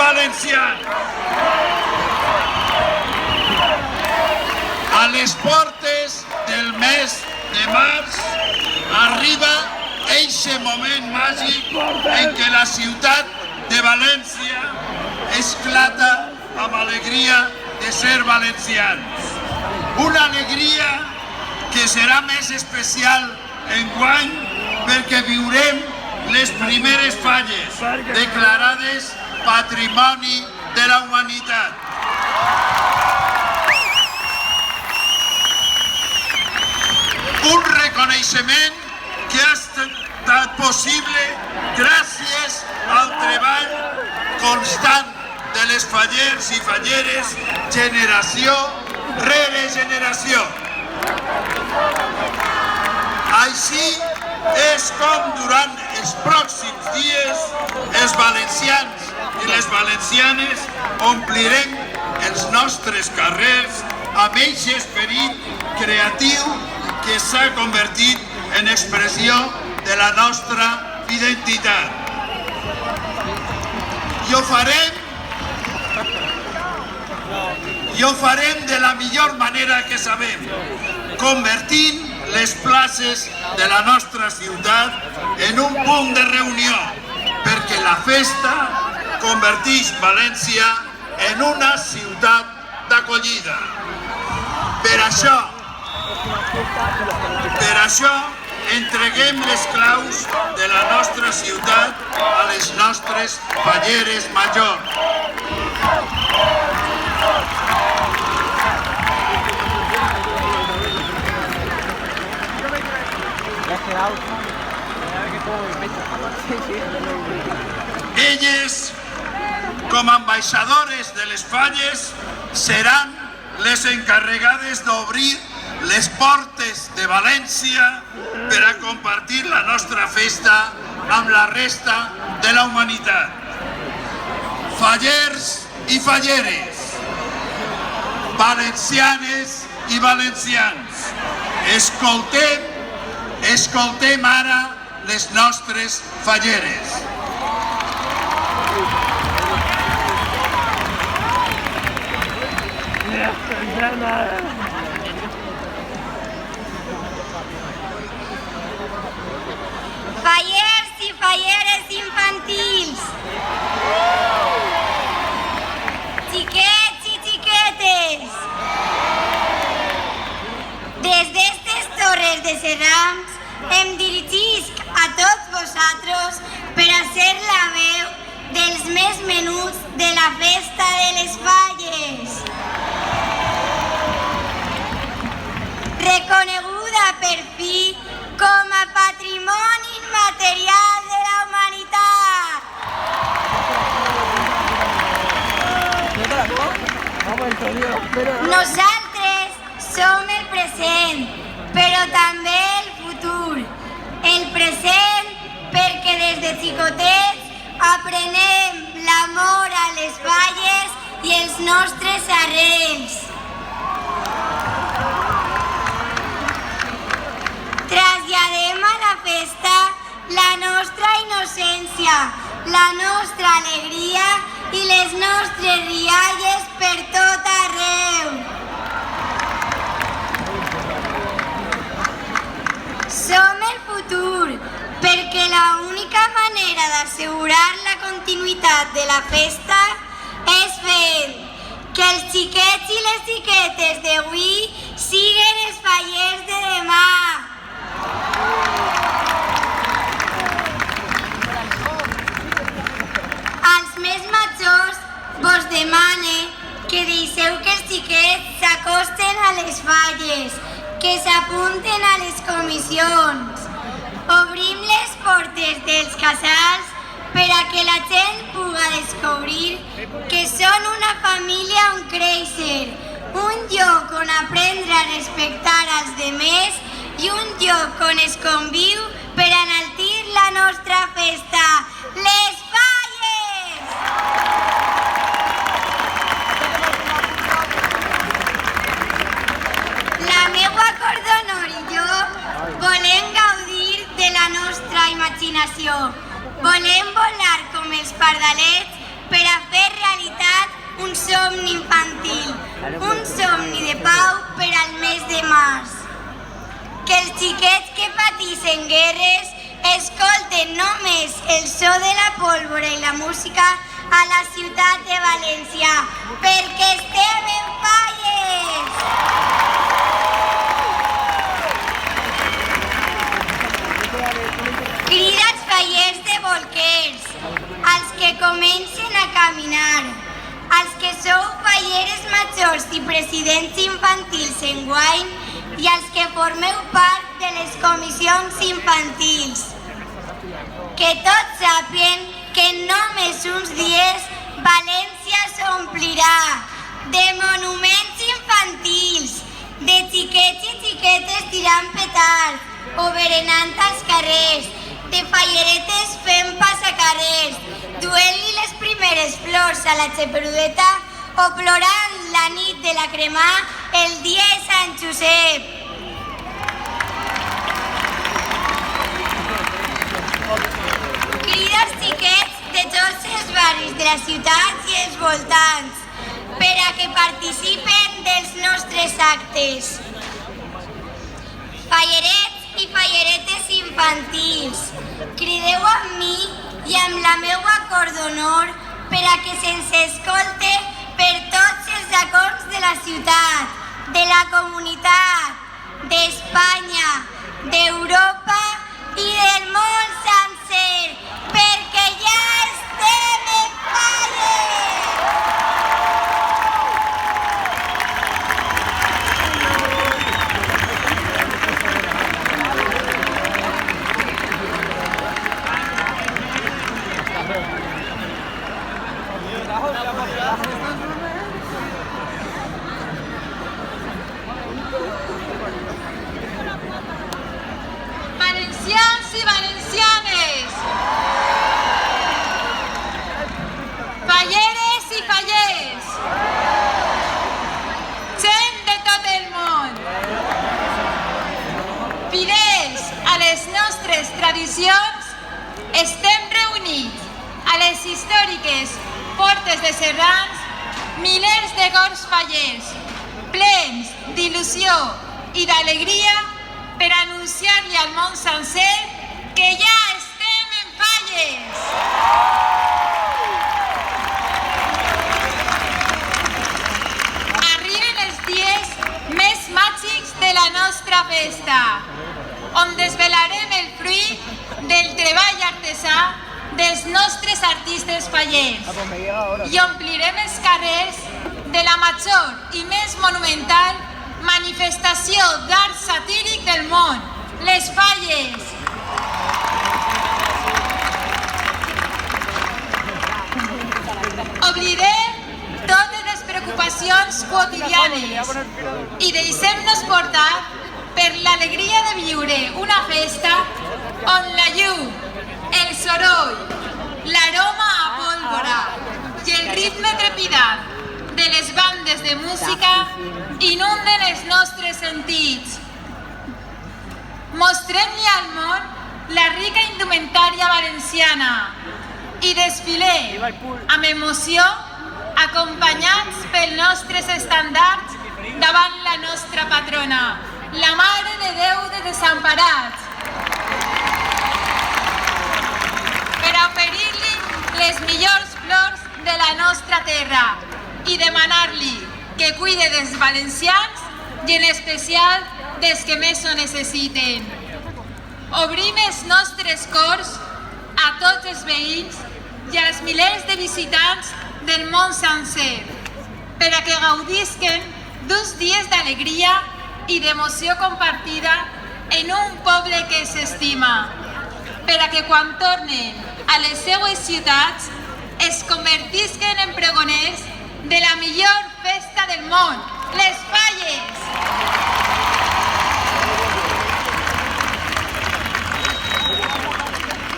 valencians. A les portes del mes de març arriba eixe moment màgic en què la ciutat de València esclata amb alegria de ser valencians. Una alegria que serà més especial enguany perquè viurem les primeres falles declarades Patrimoni de la Humanitat. Un reconeixement que ha estat possible gràcies al treball constant de les fallers i falleres generació rere generació. Així és com durant els pròxims dies els valencians i les valencianes omplirem els nostres carrers amb aquest esperit creatiu que s'ha convertit en expressió de la nostra identitat. I ho farem de la millor manera que sabem, convertint les places de la nostra ciutat en un punt de reunió, perquè la festa converteix València en una ciutat d'acollida. Per això, entreguem les claus de la nostra ciutat a les nostres falleres majors. Elles, com a ambaixadores de les falles, seran les encarregades d'obrir les portes de València per a compartir la nostra festa amb la resta de la humanitat. Fallers i falleres, valencianes i valencians, escoltem ara les nostres falleres. Fallers i falleres infantils, xiquets i xiquetes, des d'estes torres de Serrams em dirigisc a tots vosaltres per a ser la veu dels més menuts de la festa de les falles. Reconeguda per fi com a patrimoni immaterial de la humanitat. Nosaltres som el present, però també el futur. El present perquè des de xicotets aprenem l'amor a les falles i els nostres arrels. Traslladem a la festa la nostra innocència, la nostra alegria i les nostres rialles per tot arreu. Som el futur, perquè l'única manera d'assegurar la continuïtat de la festa és fent que els xiquets i les xiquetes d'avui siguen els fallers de demà. Als més majors vos demane que deixeu que els xiquets s'acosten a les falles, que s'apunten a les comissions. Obrim les portes dels casals per a que la gent pugui descobrir que són una família on créixer, un lloc on aprendre a respectar els demés i un lloc on es conviu per enaltir la nostra festa, les falles! La meua cordonor i jo volem gaudir de la nostra imaginació. Volem volar com els pardalets per a fer somni infantil, un somni de pau per al mes de març. Que els xiquets que patissen guerres escolten només el so de la pólvora i la música a la ciutat de València, perquè estem en falles! Crida als fallers de bolquers, als que comencen a caminar, als que sou falleres majors i presidents infantils enguany i als que formeu part de les comissions infantils. Que tots sàpien que en només uns dies València s'omplirà de monuments infantils, de xiquets i xiquetes tirant petards o berenant als carrers, de falleretes fent passacarrers, duent-li les primeres flors a la xeperudeta o plorant la nit de la cremà el dia de Sant Josep. Crida als xiquets de tots els barris de la ciutat i els voltants per a que participen dels nostres actes. Fallerets i falleretes infantils, crideu amb mi i amb la meua cor d'honor per a que se'ns escolte per tots els racons de la ciutat, de la comunitat, d'Espanya, d'Europa i del món sencer, perquè ja estem en falles! Valencians i valencianes, falleres i fallers, gent de tot el món, fidels a les nostres tradicions, estem reunits a les històriques Portes de Serrans, milers de cors fallers, plens d'il·lusió i d'alegria per anunciar-li al món sencer que ja estem en falles. Arriben els dies més màgics de la nostra festa, on desvelarem el fruit del treball artesà dels nostres artistes fallers i omplirem els carrers de la major i més monumental manifestació d'art satíric del món, les falles. Oblidem totes les preocupacions quotidianes i deixem-nos portar per l'alegria de viure una festa on la llum, el soroll, l'aroma a pólvora i el ritme trepidat de les bandes de música inunden els nostres sentits. Mostrem-li al món la rica indumentària valenciana i desfilem amb emoció acompanyats pels nostres estandards davant la nostra patrona, la Mare de Déu de Desemparats, per a oferir-li les millors flors de la nostra terra i demanar-li que cuide dels valencians i en especial dels que més ho necessiten. Obrim els nostres cors a tots els veïns i als milers de visitants del món sencer per a que gaudisquen d'uns dies d'alegria i d'emoció compartida en un poble que s'estima, per a que quan tornen a les seues ciutats es convertisquen en pregoners de la millor festa del món, les falles.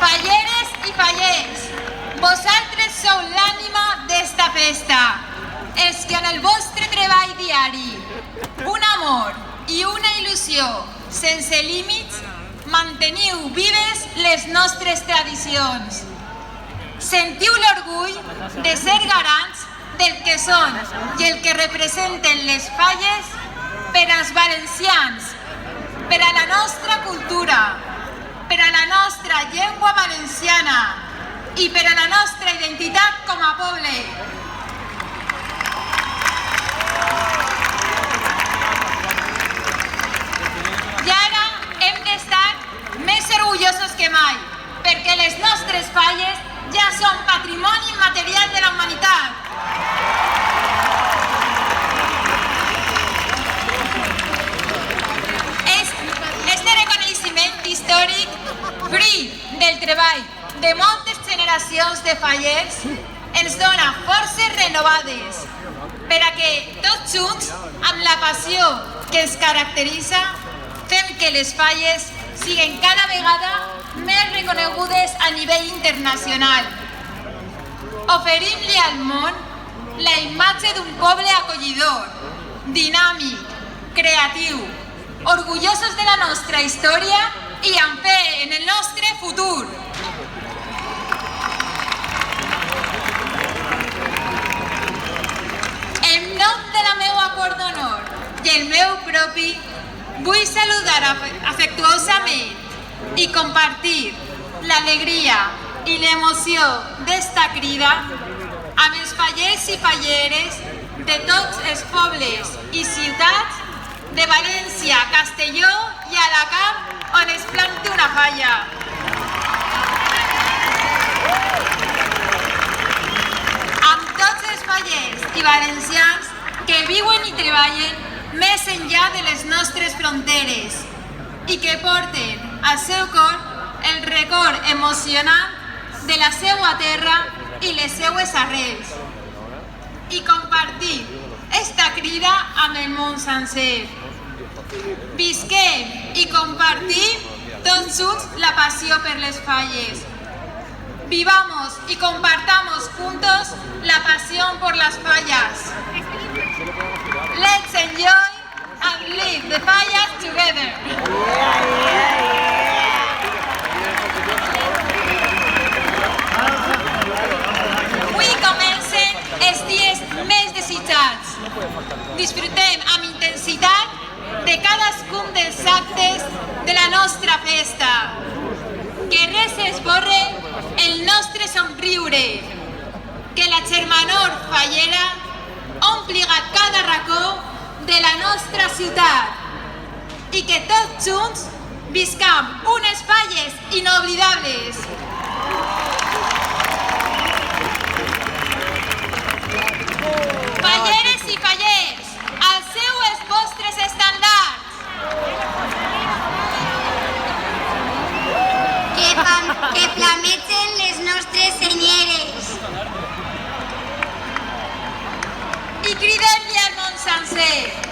Falleres i fallers, vosaltres sou l'ànima d'esta festa, els que en el vostre treball diari, un amor i una il·lusió sense límits, manteniu vives les nostres tradicions. Sentiu l'orgull de ser garants del que són i el que representen les falles per als valencians, per a la nostra cultura, per a la nostra llengua valenciana i per a la nostra identitat com a poble. I ara hem d'estar més orgullosos que mai, perquè les nostres falles ja són patrimoni immaterial de la humanitat. Este reconeixement històric, fruit del treball de moltes generacions de fallers, ens dona forces renovades per a que tots junts, amb la passió que ens caracteritza, fem que les falles siguin cada vegada més reconegudes a nivell internacional. Oferim-li al món la imatge d'un poble acollidor, dinàmic, creatiu, orgullosos de la nostra història i amb fe en el nostre futur. En nom de la meva cor d'honor i el meu propi, vull saludar afectuosament i compartir l'alegria i l'emoció d'esta crida amb els fallers i falleres de tots els pobles i ciutats de València, Castelló i Alacant on es planti una falla. Amb tots els fallers i valencians que viuen i treballen més enllà de les nostres fronteres i que porten al seu cor el record emocional de la seva terra i les seues arrels i compartir esta crida amb el món sencer. Visquem i compartim tots junts la passió per les falles. Vivamos y compartamos juntos la pasión por las fallas. Let's enjoy and live the fallas together. Avui comencen els dies més desitjats. Disfrutem amb intensitat de cadascun dels actes de la nostra festa. Que res esborre el nostre somriure. Que la germanor fallera ompliga cada racó de la nostra ciutat i que tots junts viscam unes falles inoblidables. Falleres i fallers, alceu els vostres estandards. Que flamegen les nostres senyeres. I cridem-li al món sencer.